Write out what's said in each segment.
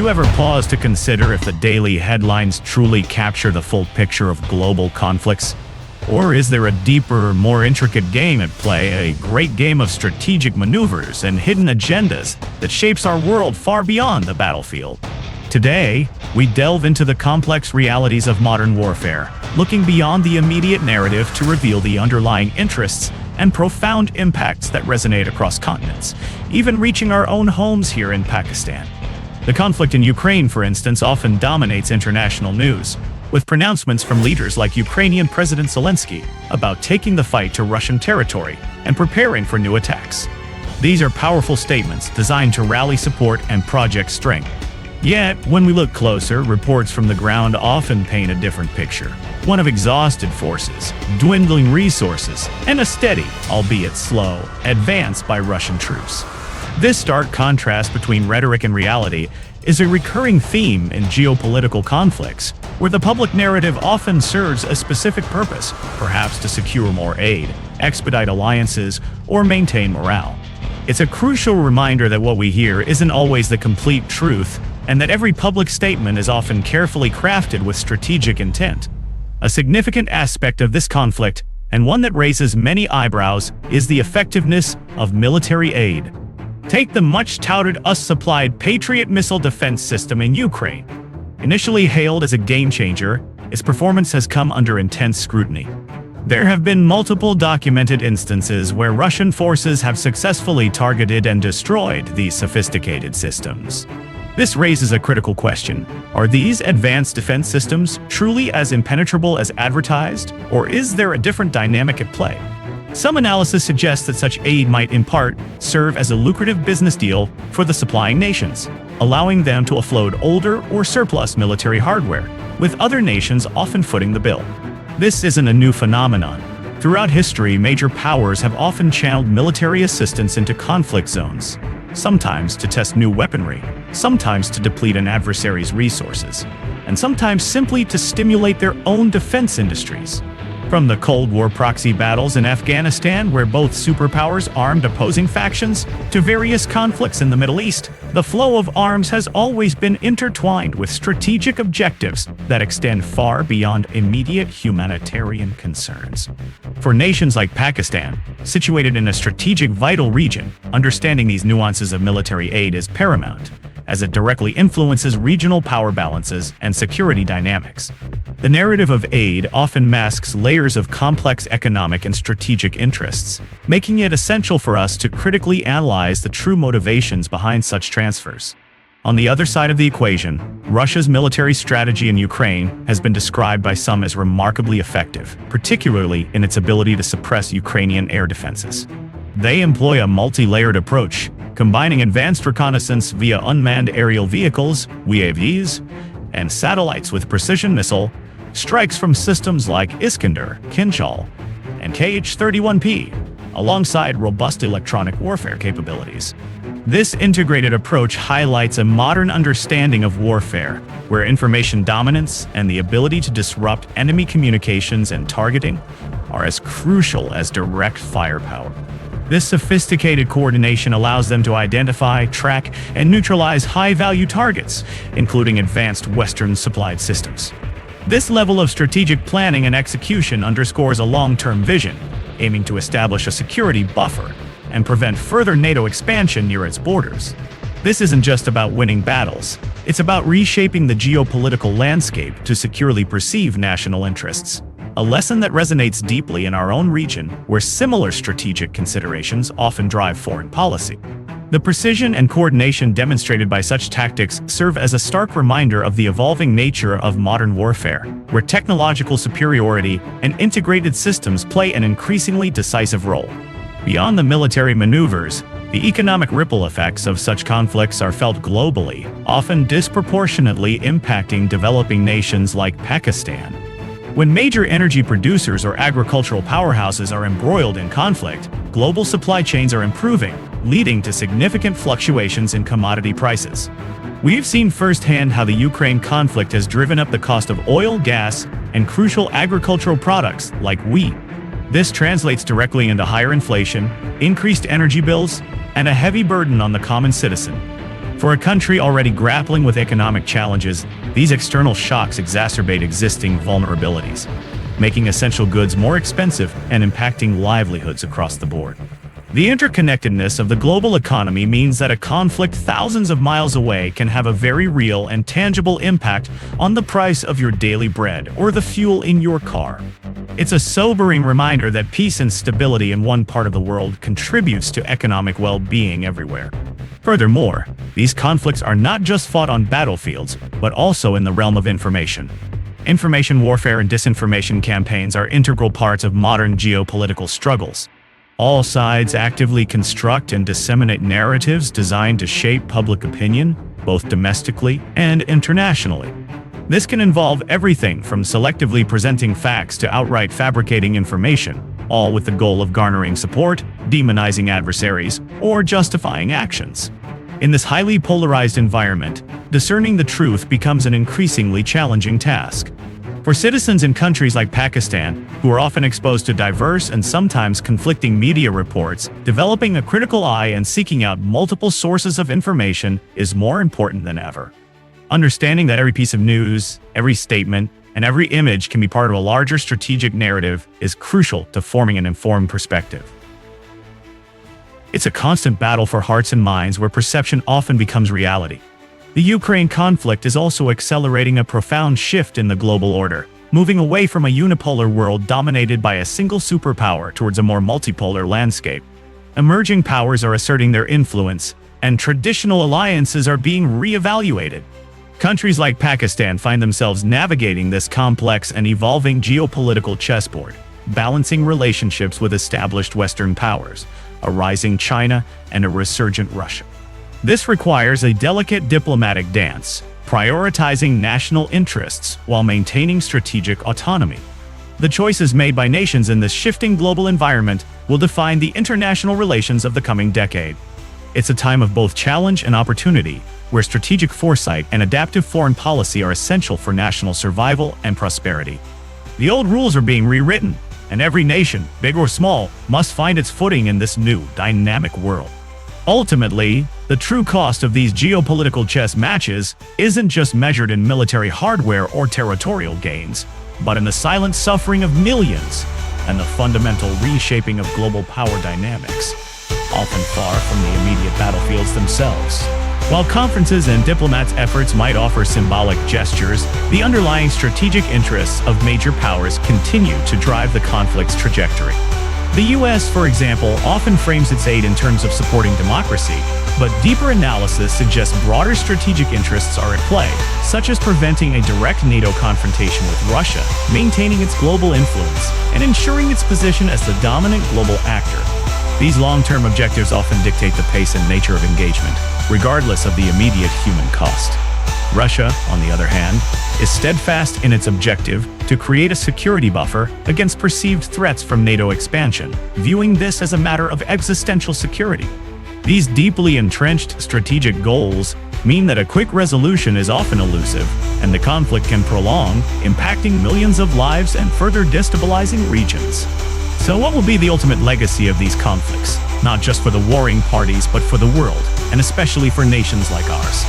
you ever pause to consider if the daily headlines truly capture the full picture of global conflicts? Or is there a deeper, more intricate game at play, a great game of strategic maneuvers and hidden agendas that shapes our world far beyond the battlefield? Today, we delve into the complex realities of modern warfare, looking beyond the immediate narrative to reveal the underlying interests and profound impacts that resonate across continents, even reaching our own homes here in Pakistan. The conflict in Ukraine, for instance, often dominates international news, with pronouncements from leaders like Ukrainian President Zelensky about taking the fight to Russian territory and preparing for new attacks. These are powerful statements designed to rally support and project strength. Yet, when we look closer, reports from the ground often paint a different picture. One of exhausted forces, dwindling resources, and a steady, albeit slow, advance by Russian troops. This stark contrast between rhetoric and reality is a recurring theme in geopolitical conflicts, where the public narrative often serves a specific purpose, perhaps to secure more aid, expedite alliances, or maintain morale. It's a crucial reminder that what we hear isn't always the complete truth, and that every public statement is often carefully crafted with strategic intent. A significant aspect of this conflict, and one that raises many eyebrows, is the effectiveness of military aid. Take the much-touted US-supplied Patriot missile defense system in Ukraine. Initially hailed as a game-changer, its performance has come under intense scrutiny. There have been multiple documented instances where Russian forces have successfully targeted and destroyed these sophisticated systems. This raises a critical question. Are these advanced defense systems truly as impenetrable as advertised, or is there a different dynamic at play? Some analysis suggests that such aid might in part serve as a lucrative business deal for the supplying nations, allowing them to offload older or surplus military hardware, with other nations often footing the bill. This isn't a new phenomenon. Throughout history, major powers have often channeled military assistance into conflict zones, sometimes to test new weaponry, sometimes to deplete an adversary's resources, and sometimes simply to stimulate their own defense industries. From the Cold War proxy battles in Afghanistan, where both superpowers armed opposing factions, to various conflicts in the Middle East, the flow of arms has always been intertwined with strategic objectives that extend far beyond immediate humanitarian concerns. For nations like Pakistan, situated in a strategic vital region, understanding these nuances of military aid is paramount, as it directly influences regional power balances and security dynamics. The narrative of aid often masks layers of complex economic and strategic interests, making it essential for us to critically analyze the true motivations behind such transfers. On the other side of the equation, Russia's military strategy in Ukraine has been described by some as remarkably effective, particularly in its ability to suppress Ukrainian air defenses. They employ a multi-layered approach, combining advanced reconnaissance via unmanned aerial vehicles, UAVs, and satellites with precision missile strikes from systems like Iskander, Kinjal, and Kh-31P, alongside robust electronic warfare capabilities. This integrated approach highlights a modern understanding of warfare, where information dominance and the ability to disrupt enemy communications and targeting are as crucial as direct firepower. This sophisticated coordination allows them to identify, track, and neutralize high-value targets, including advanced Western-supplied systems. This level of strategic planning and execution underscores a long-term vision, aiming to establish a security buffer and prevent further NATO expansion near its borders. This isn't just about winning battles. It's about reshaping the geopolitical landscape to securely perceive national interests. A lesson that resonates deeply in our own region, where similar strategic considerations often drive foreign policy. The precision and coordination demonstrated by such tactics serve as a stark reminder of the evolving nature of modern warfare, where technological superiority and integrated systems play an increasingly decisive role. Beyond the military maneuvers, the economic ripple effects of such conflicts are felt globally, often disproportionately impacting developing nations like Pakistan. When major energy producers or agricultural powerhouses are embroiled in conflict, global supply chains are improving, leading to significant fluctuations in commodity prices. We've seen firsthand how the Ukraine conflict has driven up the cost of oil, gas, and crucial agricultural products like wheat. This translates directly into higher inflation, increased energy bills, and a heavy burden on the common citizen. For a country already grappling with economic challenges, these external shocks exacerbate existing vulnerabilities, making essential goods more expensive and impacting livelihoods across the board. The interconnectedness of the global economy means that a conflict thousands of miles away can have a very real and tangible impact on the price of your daily bread or the fuel in your car. It's a sobering reminder that peace and stability in one part of the world contributes to economic well-being everywhere. Furthermore, these conflicts are not just fought on battlefields, but also in the realm of information. Information warfare and disinformation campaigns are integral parts of modern geopolitical struggles. All sides actively construct and disseminate narratives designed to shape public opinion, both domestically and internationally. This can involve everything from selectively presenting facts to outright fabricating information, all with the goal of garnering support, demonizing adversaries, or justifying actions. In this highly polarized environment, discerning the truth becomes an increasingly challenging task. For citizens in countries like Pakistan, who are often exposed to diverse and sometimes conflicting media reports, developing a critical eye and seeking out multiple sources of information is more important than ever. Understanding that every piece of news, every statement, and every image can be part of a larger strategic narrative is crucial to forming an informed perspective. It's a constant battle for hearts and minds where perception often becomes reality. The Ukraine conflict is also accelerating a profound shift in the global order, moving away from a unipolar world dominated by a single superpower towards a more multipolar landscape. Emerging powers are asserting their influence, and traditional alliances are being re-evaluated. Countries like Pakistan find themselves navigating this complex and evolving geopolitical chessboard, balancing relationships with established Western powers, a rising China, and a resurgent Russia. This requires a delicate diplomatic dance, prioritizing national interests while maintaining strategic autonomy. The choices made by nations in this shifting global environment will define the international relations of the coming decade. It's a time of both challenge and opportunity, where strategic foresight and adaptive foreign policy are essential for national survival and prosperity. The old rules are being rewritten, and every nation, big or small, must find its footing in this new, dynamic world. Ultimately, the true cost of these geopolitical chess matches isn't just measured in military hardware or territorial gains, but in the silent suffering of millions and the fundamental reshaping of global power dynamics, often far from the immediate battlefields themselves. While conferences and diplomats' efforts might offer symbolic gestures, the underlying strategic interests of major powers continue to drive the conflict's trajectory. The US, for example, often frames its aid in terms of supporting democracy, but deeper analysis suggests broader strategic interests are at play, such as preventing a direct NATO confrontation with Russia, maintaining its global influence, and ensuring its position as the dominant global actor. These long-term objectives often dictate the pace and nature of engagement, regardless of the immediate human cost. Russia, on the other hand, is steadfast in its objective to create a security buffer against perceived threats from NATO expansion, viewing this as a matter of existential security. These deeply entrenched strategic goals mean that a quick resolution is often elusive, and the conflict can prolong, impacting millions of lives and further destabilizing regions. So what will be the ultimate legacy of these conflicts, not just for the warring parties but for the world, and especially for nations like ours?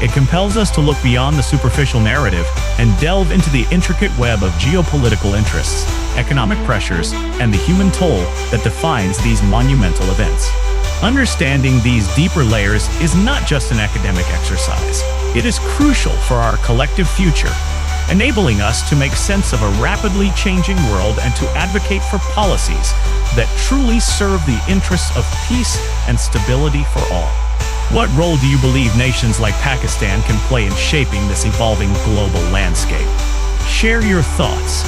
It compels us to look beyond the superficial narrative and delve into the intricate web of geopolitical interests, economic pressures, and the human toll that defines these monumental events. Understanding these deeper layers is not just an academic exercise. It is crucial for our collective future, enabling us to make sense of a rapidly changing world and to advocate for policies that truly serve the interests of peace and stability for all. What role do you believe nations like Pakistan can play in shaping this evolving global landscape? Share your thoughts.